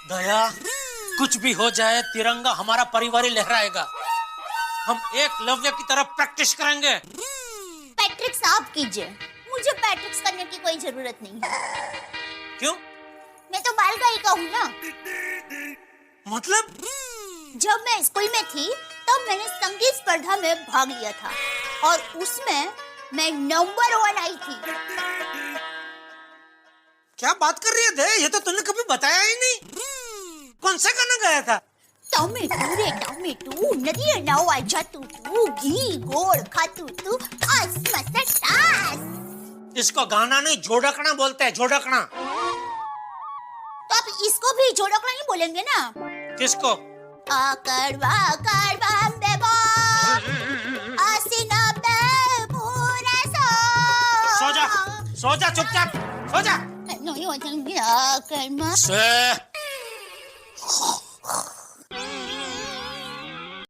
दया, कुछ भी हो जाए तिरंगा हमारा परिवार ही लहराएगा। हम एकलव्य की तरफ प्रैक्टिस करेंगे। पैट्रिक्स आप कीजिए, मुझे पैट्रिक्स करने की कोई जरूरत नहीं है। क्यों? मैं तो बाल गायिका हूँ ना। मतलब? जब मैं स्कूल में थी तब मैंने संगीत स्पर्धा में भाग लिया था और उसमें मैं नंबर 1 आई थी। क्या बात कर रही है दया? ये तो तूने कभी बताया ही नहीं। कौन सा गाना गाया था? टमेटू रे टमेटू, नदी नाव आजा तू, घी गोड़ खातू तू, आस मस्त टास। इसको गाना नहीं जोड़कना बोलते हैं, जोड़कना। तो आप इसको भी जोड़कना ही बोलेंगे ना? किसको? आकड़वा बेबो, आसीना पे पूरा सो जा चुपचाप, सो जा। नहीं हो जाएंगे आकड़वा।